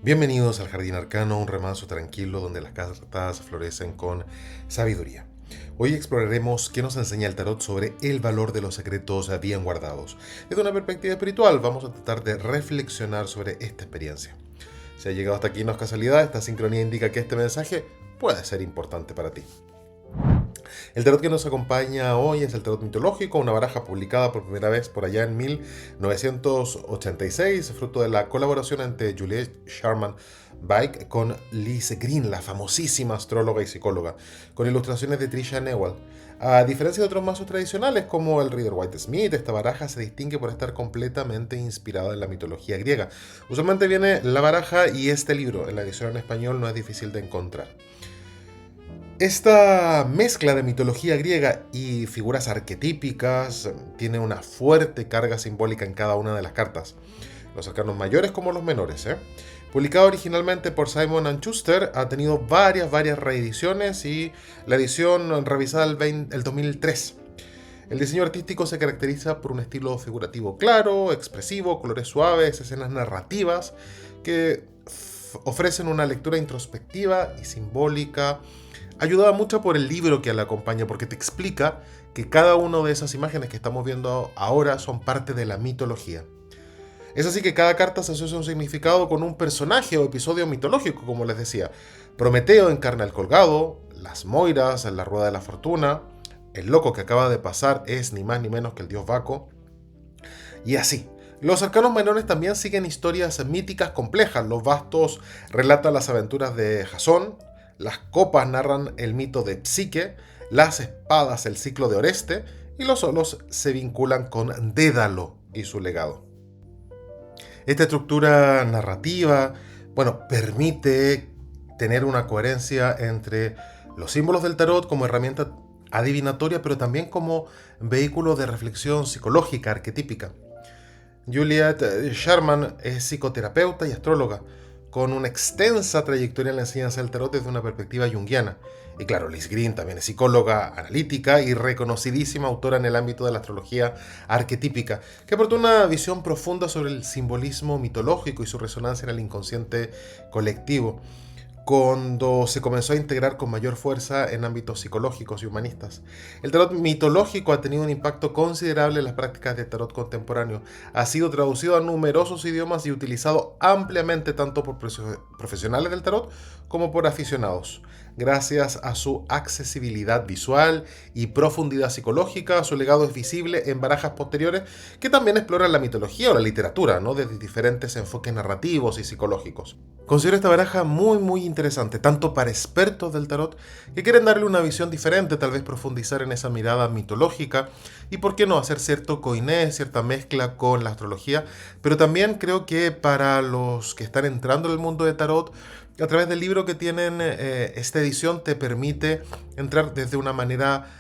Bienvenidos al Jardín Arcano, un remanso tranquilo donde las cartas florecen con sabiduría. Hoy exploraremos qué nos enseña el tarot sobre el valor de los secretos bien guardados. Desde una perspectiva espiritual vamos a tratar de reflexionar sobre esta experiencia. Si ha llegado hasta aquí no es casualidad, esta sincronía indica que este mensaje puede ser importante para ti. El tarot que nos acompaña hoy es el tarot mitológico, una baraja publicada por primera vez por allá en 1986, fruto de la colaboración entre Juliet Sharman Bike con Liz Green, la famosísima astróloga y psicóloga, con ilustraciones de Trisha Newell. A diferencia de otros mazos tradicionales como el Rider Waite Smith, esta baraja se distingue por estar completamente inspirada en la mitología griega. Usualmente viene la baraja y este libro, en la edición en español, no es difícil de encontrar. Esta mezcla de mitología griega y figuras arquetípicas tiene una fuerte carga simbólica en cada una de las cartas, los arcanos mayores como los menores. Publicado originalmente por Simon & Schuster, ha tenido varias reediciones y la edición revisada el 2003. El diseño artístico se caracteriza por un estilo figurativo claro, expresivo, colores suaves, escenas narrativas que ofrecen una lectura introspectiva y simbólica, ayudada mucho por el libro que la acompaña, porque te explica que cada una de esas imágenes que estamos viendo ahora son parte de la mitología. Es así que cada carta se asocia un significado con un personaje o episodio mitológico, como les decía. Prometeo encarna al colgado, las Moiras en la rueda de la fortuna, el loco que acaba de pasar es ni más ni menos que el dios Baco, y así. Los arcanos menores también siguen historias míticas complejas. Los bastos relatan las aventuras de Jasón, las copas narran el mito de Psique, las espadas el ciclo de Oreste y los solos se vinculan con Dédalo y su legado. Esta estructura narrativa, permite tener una coherencia entre los símbolos del tarot como herramienta adivinatoria, pero también como vehículo de reflexión psicológica arquetípica. Juliet Sharman es psicoterapeuta y astróloga, con una extensa trayectoria en la enseñanza del tarot desde una perspectiva junguiana. Y claro, Liz Green también es psicóloga analítica y reconocidísima autora en el ámbito de la astrología arquetípica, que aportó una visión profunda sobre el simbolismo mitológico y su resonancia en el inconsciente colectivo, cuando se comenzó a integrar con mayor fuerza en ámbitos psicológicos y humanistas. El tarot mitológico ha tenido un impacto considerable en las prácticas de tarot contemporáneo. Ha sido traducido a numerosos idiomas y utilizado ampliamente tanto por profesionales del tarot como por aficionados. Gracias a su accesibilidad visual y profundidad psicológica, su legado es visible en barajas posteriores que también exploran la mitología o la literatura, ¿no?, desde diferentes enfoques narrativos y psicológicos. Considero esta baraja muy interesante, tanto para expertos del tarot que quieren darle una visión diferente, tal vez profundizar en esa mirada mitológica y por qué no hacer cierto coiné, cierta mezcla con la astrología, pero también creo que para los que están entrando en el mundo de tarot, a través del libro que tienen, esta edición te permite entrar desde una manera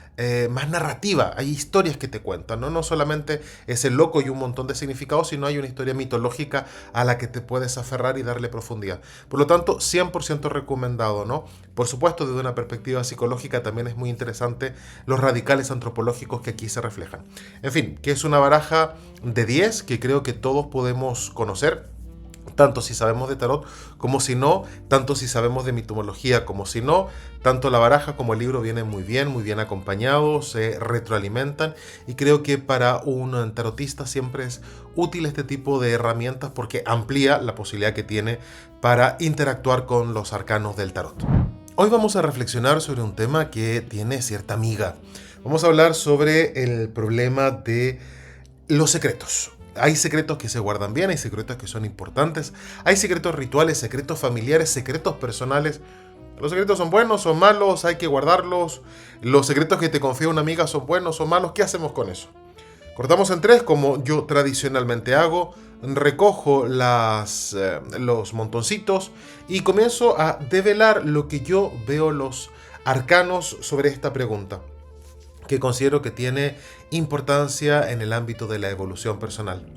más narrativa. Hay historias que te cuentan, ¿no? No solamente es el loco y un montón de significados, sino hay una historia mitológica a la que te puedes aferrar y darle profundidad. Por lo tanto, 100% recomendado, ¿no? Por supuesto, desde una perspectiva psicológica también es muy interesante los radicales antropológicos que aquí se reflejan. En fin, que es una baraja de 10 que creo que todos podemos conocer, tanto si sabemos de tarot como si no, tanto si sabemos de mitomología como si no. Tanto la baraja como el libro vienen muy bien acompañados, se retroalimentan, y creo que para un tarotista siempre es útil este tipo de herramientas porque amplía la posibilidad que tiene para interactuar con los arcanos del tarot. Hoy vamos a reflexionar sobre un tema que tiene cierta miga. Vamos a hablar sobre el problema de los secretos. Hay secretos que se guardan bien, hay secretos que son importantes, hay secretos rituales, secretos familiares, secretos personales. Los secretos son buenos, son malos, hay que guardarlos. Los secretos que te confía una amiga son buenos o malos, ¿qué hacemos con eso? Cortamos en tres, como yo tradicionalmente hago, recojo los montoncitos y comienzo a develar lo que yo veo los arcanos sobre esta pregunta, que considero que tiene importancia en el ámbito de la evolución personal.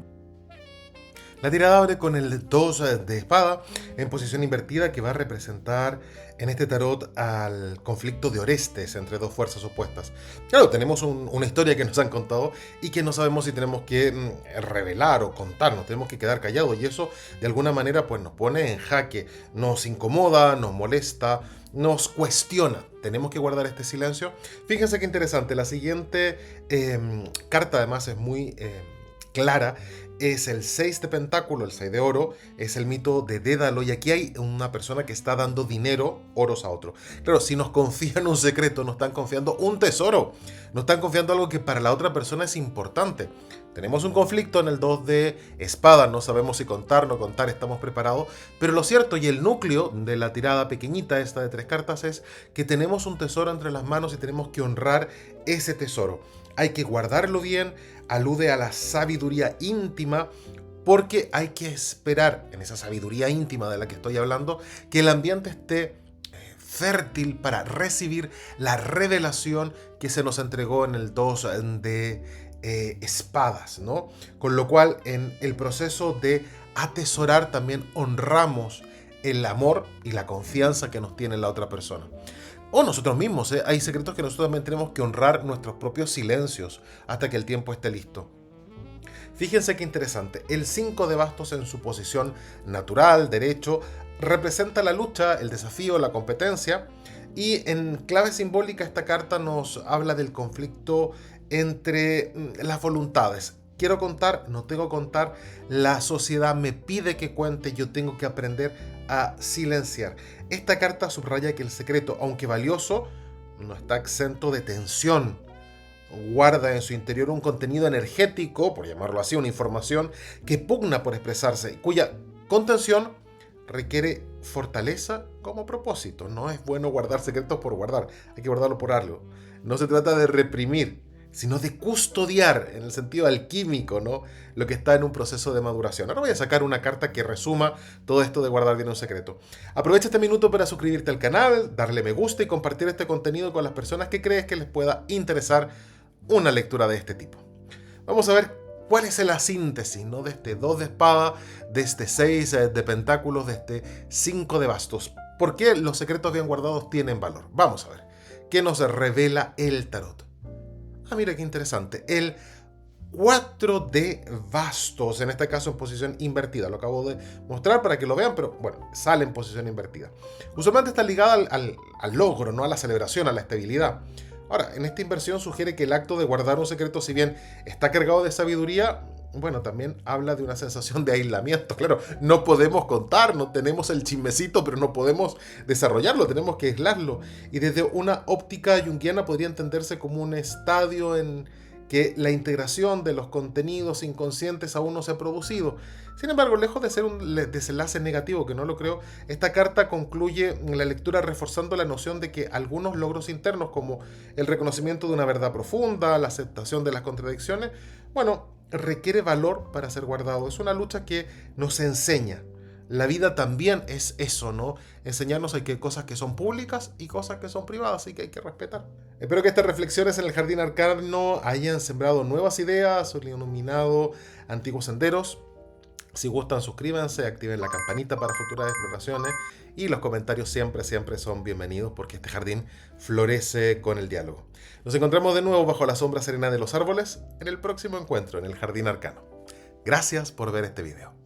La tirada abre con el 2 de espada en posición invertida, que va a representar en este tarot al conflicto de Orestes entre dos fuerzas opuestas. Claro, tenemos una historia que nos han contado y que no sabemos si tenemos que revelar o contarnos, tenemos que quedar callados, y eso de alguna manera pues nos pone en jaque, nos incomoda, nos molesta, nos cuestiona. Tenemos que guardar este silencio. Fíjense qué interesante, la siguiente carta además es muy clara. Es el 6 de pentáculo, el 6 de oro, es el mito de Dédalo, y aquí hay una persona que está dando dinero, oros a otro. Claro, si nos confían un secreto, nos están confiando un tesoro, nos están confiando algo que para la otra persona es importante. Tenemos un conflicto en el 2 de espada, no sabemos si contar, no contar, estamos preparados, pero lo cierto y el núcleo de la tirada pequeñita esta de 3 cartas es que tenemos un tesoro entre las manos y tenemos que honrar ese tesoro. Hay que guardarlo bien, alude a la sabiduría íntima, porque hay que esperar en esa sabiduría íntima de la que estoy hablando, que el ambiente esté fértil para recibir la revelación que se nos entregó en el 2 de espadas, ¿no? Con lo cual, en el proceso de atesorar también honramos el amor y la confianza que nos tiene la otra persona. O nosotros mismos, ¿eh? Hay secretos que nosotros también tenemos que honrar nuestros propios silencios hasta que el tiempo esté listo. Fíjense qué interesante, el 5 de bastos en su posición natural, derecho, representa la lucha, el desafío, la competencia, y en clave simbólica esta carta nos habla del conflicto entre las voluntades. Quiero contar, no tengo que contar, la sociedad me pide que cuente, yo tengo que aprender a silenciar. Esta carta subraya que el secreto, aunque valioso, no está exento de tensión. Guarda en su interior un contenido energético, por llamarlo así, una información que pugna por expresarse, cuya contención requiere fortaleza como propósito. No es bueno guardar secretos por guardar, hay que guardarlo por algo. No se trata de reprimir, sino de custodiar, en el sentido alquímico, ¿no? Lo que está en un proceso de maduración. Ahora voy a sacar una carta que resuma todo esto de guardar bien un secreto. Aprovecha este minuto para suscribirte al canal, darle me gusta y compartir este contenido con las personas que crees que les pueda interesar una lectura de este tipo. Vamos a ver cuál es la síntesis, ¿no? De este 2 de espada, de este 6 de pentáculos, de este 5 de bastos. ¿Por qué los secretos bien guardados tienen valor? Vamos a ver. ¿Qué nos revela el tarot? Ah, mira qué interesante. El 4 de bastos, en este caso en posición invertida. Lo acabo de mostrar para que lo vean, pero bueno, sale en posición invertida. Usualmente está ligada al logro, ¿no? A la celebración, a la estabilidad. Ahora, en esta inversión sugiere que el acto de guardar un secreto, si bien está cargado de sabiduría, bueno, también habla de una sensación de aislamiento. Claro, no podemos contar, no tenemos el chismecito, pero no podemos desarrollarlo, tenemos que aislarlo. Y desde una óptica junguiana podría entenderse como un estadio en que la integración de los contenidos inconscientes aún no se ha producido. Sin embargo, lejos de ser un desenlace negativo, que no lo creo, esta carta concluye la lectura reforzando la noción de que algunos logros internos, como el reconocimiento de una verdad profunda, la aceptación de las contradicciones, bueno, requiere valor para ser guardado. Es una lucha que nos enseña. La vida también es eso, ¿no? Enseñarnos que hay cosas que son públicas y cosas que son privadas y que hay que respetar. Espero que estas reflexiones en el Jardín Arcano hayan sembrado nuevas ideas o iluminado antiguos senderos. Si gustan, suscríbanse, activen la campanita para futuras exploraciones, y los comentarios siempre son bienvenidos, porque este jardín florece con el diálogo. Nos encontramos de nuevo bajo la sombra serena de los árboles en el próximo encuentro en el Jardín Arcano. Gracias por ver este video.